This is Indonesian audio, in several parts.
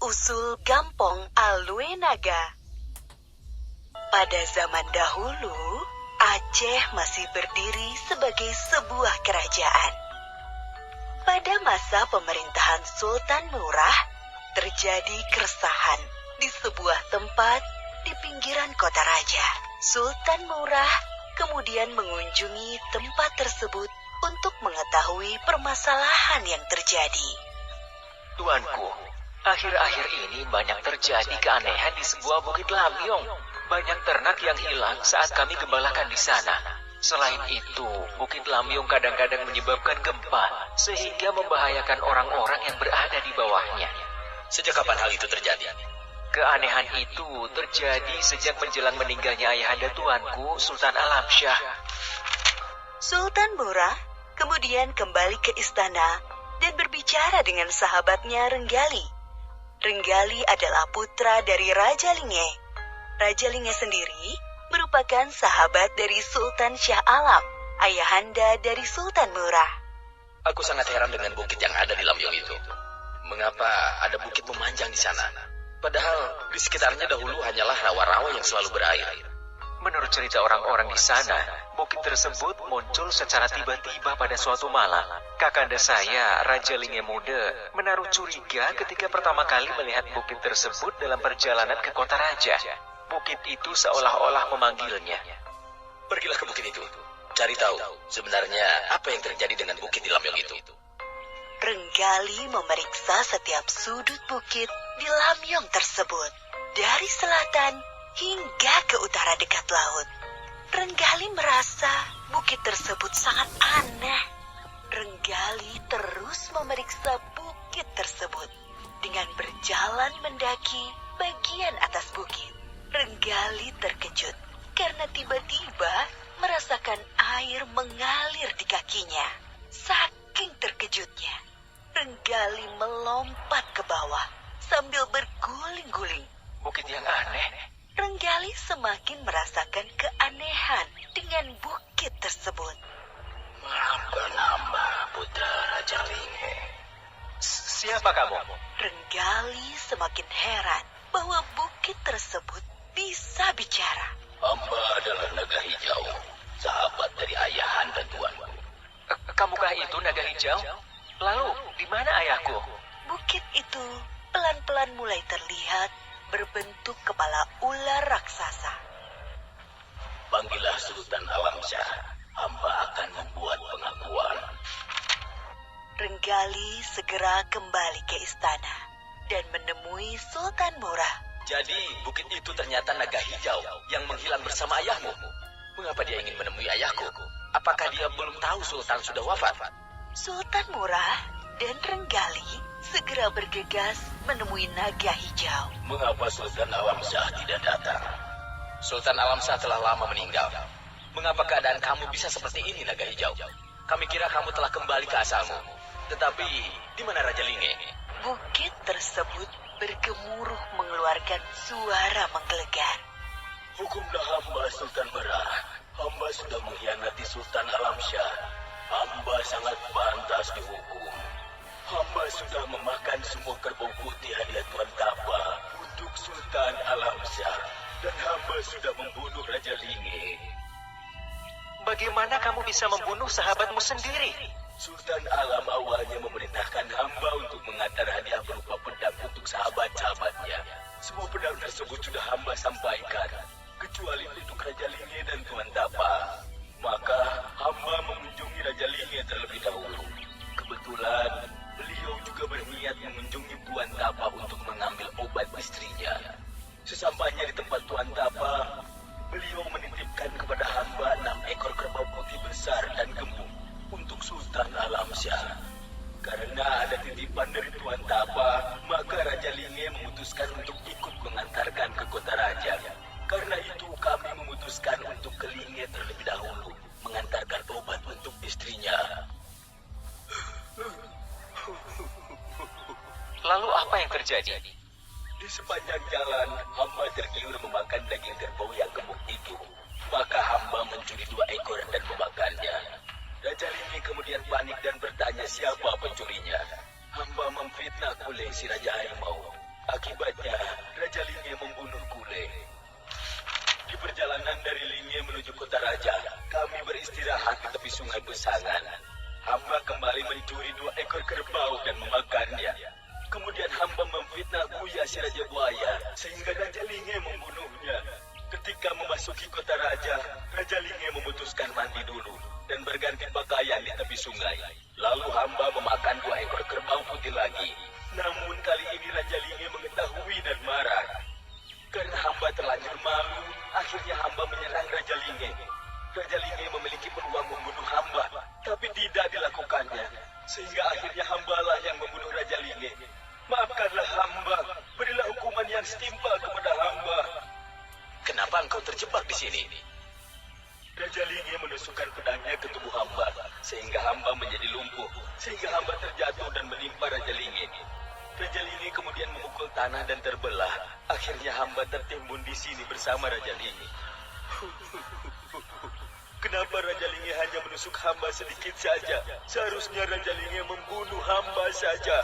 asal-usul Gampong Alue Naga. Pada zaman dahulu, Aceh masih berdiri sebagai sebuah kerajaan. Pada masa pemerintahan Sultan Murah, terjadi keresahan di sebuah tempat di pinggiran kota raja. Sultan Murah kemudian mengunjungi tempat tersebut untuk mengetahui permasalahan yang terjadi. Tuanku, akhir-akhir ini banyak terjadi keanehan di sebuah bukit Lamyong. Banyak ternak yang hilang saat kami gembalakan di sana. Selain itu, bukit Lamyong kadang-kadang menyebabkan gempa, sehingga membahayakan orang-orang yang berada di bawahnya. Sejak kapan hal itu terjadi? Keanehan itu terjadi sejak menjelang meninggalnya ayahanda tuanku, Sultan Alamsyah. Sultan Murah kemudian kembali ke istana dan berbicara dengan sahabatnya Renggali. Renggali adalah putra dari Raja Linge. Raja Linge sendiri merupakan sahabat dari Sultan Shah Alam, ayahanda dari Sultan Murah. Aku sangat heran dengan bukit yang ada di Lamyong itu. Mengapa ada bukit memanjang di sana? Padahal di sekitarnya dahulu hanyalah rawa-rawa yang selalu berair. Menurut cerita orang-orang di sana, bukit tersebut muncul secara tiba-tiba pada suatu malam. Kakanda saya, Raja Linge Muda, menaruh curiga ketika pertama kali melihat bukit tersebut dalam perjalanan ke kota raja. Bukit itu seolah-olah memanggilnya. Pergilah ke bukit itu. Cari tahu sebenarnya apa yang terjadi dengan bukit di Lamyong itu. Renggali memeriksa setiap sudut bukit di Lamyong tersebut, dari selatan hingga ke utara dekat laut. Renggali merasa bukit tersebut sangat aneh. Renggali terus memeriksa bukit tersebut dengan berjalan mendaki bagian atas bukit. Renggali terkejut karena tiba-tiba merasakan air mengalir di kakinya. Saking terkejutnya, Renggali melompat ke bawah sambil berguling-guling. Bukit yang aneh. Renggali semakin merasakan keanehan dengan bukit tersebut. Maafkan hamba, putra Raja Linge. Siapa kamu? Renggali semakin heran bahwa bukit tersebut bisa bicara. Hamba adalah Naga Hijau, sahabat dari ayahanda tuanku. Kamukah itu Naga Hijau? Lalu, di mana ayahku? Bukit itu pelan-pelan mulai terlihat berbentuk kepala ular raksasa. Panggillah Sultan Alamsyah, hamba akan membuat pengakuan. Renggali segera kembali ke istana dan menemui Sultan Murah. Jadi bukit itu ternyata Naga Hijau yang menghilang bersama ayahmu. Mengapa dia ingin menemui ayahku? Apakah dia belum tahu Sultan sudah wafat? Sultan Murah dan Renggali segera bergegas menemui Naga Hijau. Mengapa Sultan Alamsyah tidak datang? Sultan Alamsyah telah lama meninggal. Mengapa keadaan kamu bisa seperti ini, Naga Hijau? Kami kira kamu telah kembali ke asalmu. Tetapi, di mana Raja Linge? Bukit tersebut bergemuruh mengeluarkan suara menggelegar. Hukumlah hamba, Sultan Merah. Hamba sudah mengkhianati Sultan Alamsyah. Hamba sangat pantas dihukum. Hamba sudah memakan semua kerbau putih hadiah Tuan Tapa untuk Sultan Alamsyah. Dan hamba sudah membunuh Raja Linge. Bagaimana kamu bisa membunuh sahabatmu sendiri? Sultan Alam awalnya memerintahkan hamba untuk mengantar hadiah berupa pedang untuk sahabat-sahabatnya. Semua pedang tersebut sudah hamba sampaikan, kecuali untuk Raja Linge dan Tuan Tapa. Maka hamba mengunjungi Raja Linge terlebih dahulu. Kebetulan beliau juga berniat mengunjungi Tuan Tapa untuk mengambil obat istrinya. Sesampainya di tempat Tuan Tapa, beliau menitipkan kepada hamba 6 ekor kerbau putih besar dan gemuk untuk Sultan Alamsyah. Karena ada titipan dari Tuan Tapa, maka Raja Linge memutuskan untuk ikut mengantarkan ke kota raja. Karena itu kami memutuskan untuk ke Linge terlebih dahulu, mengantarkan obat untuk istrinya. Lalu apa yang terjadi? Di sepanjang jalan, hamba tergiur memakan daging kerbau yang gemuk itu. Maka hamba mencuri 2 ekor dan memakannya. Raja Linge kemudian panik dan bertanya siapa pencurinya. Hamba memfitnah oleh si Raja Harimau. Akibatnya, Raja Linge membunuh Kule. Di perjalanan dari Linge menuju kota raja, kami beristirahat di tepi sungai Besangan. Hamba kembali mencuri 2 ekor kerbau dan memakannya. Kemudian hamba memfitnah Buya si Raja Buaya, sehingga Raja Linge membunuhnya. Ketika memasuki kota raja, Raja Linge memutuskan mandi dulu dan berganti pakaian di tepi sungai. Lalu hamba memakan 2 ekor kerbau putih lagi. Namun kali ini Raja Linge mengetahui dan marah. Karena hamba terlanjur malu, akhirnya hamba menyerang Raja Linge. Raja Linge memiliki peluang membunuh hamba, tapi tidak dilakukannya. Sehingga akhirnya hambalah yang membunuh Raja Linge. Maafkanlah hamba, berilah hukuman yang setimpal kepada hamba. Kenapa engkau terjebak di sini? Raja Linge menusukkan pedangnya ke tubuh hamba, sehingga hamba menjadi lumpuh, sehingga hamba terjatuh dan menimpa Raja Linge. Raja Linge kemudian memukul tanah dan terbelah. Akhirnya hamba tertimbun di sini bersama Raja Linge. Kenapa Raja Linge hanya menusuk hamba sedikit saja? Seharusnya Raja Linge membunuh hamba saja.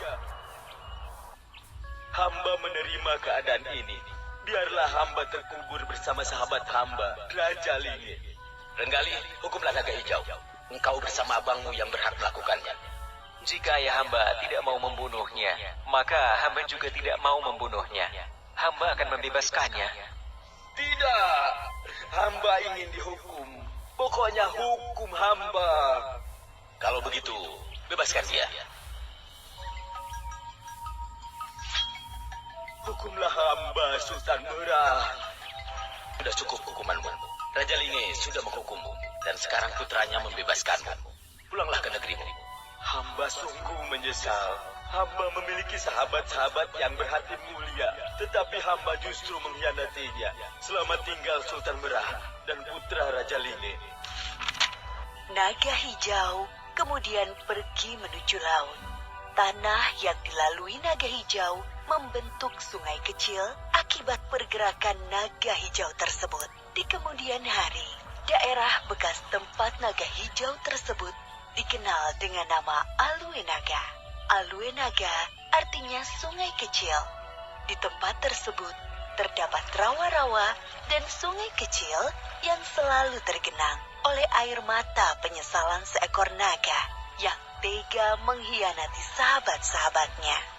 Hamba menerima keadaan ini. Biarlah hamba terkubur bersama sahabat hamba, Raja Linge. Renggali, hukumlah naga hijau. Engkau bersama abangmu yang berhak melakukannya. Jika ayah hamba tidak mau membunuhnya, maka hamba juga tidak mau membunuhnya. Hamba akan membebaskannya. Tidak, hamba ingin dihukum. Pokoknya hukum hamba. Kalau begitu, bebaskan dia. Hukumlah hamba, Sultan Merah. Sudah cukup hukumanmu. Raja Linge sudah menghukummu, dan sekarang putranya membebaskanmu. Pulanglah ke negerimu. Hamba sungguh menyesal. Hamba memiliki sahabat-sahabat yang berhati mulia, tetapi hamba justru mengkhianatinya. Selamat tinggal Sultan Merah dan putra Raja Linge. Naga hijau kemudian pergi menuju laut. Tanah yang dilalui naga hijau membentuk sungai kecil akibat pergerakan naga hijau tersebut. Di kemudian hari, daerah bekas tempat naga hijau tersebut dikenal dengan nama Alue Naga. Alue Naga artinya sungai kecil. Di tempat tersebut terdapat rawa-rawa dan sungai kecil yang selalu tergenang oleh air mata penyesalan seekor naga yang tega mengkhianati sahabat-sahabatnya.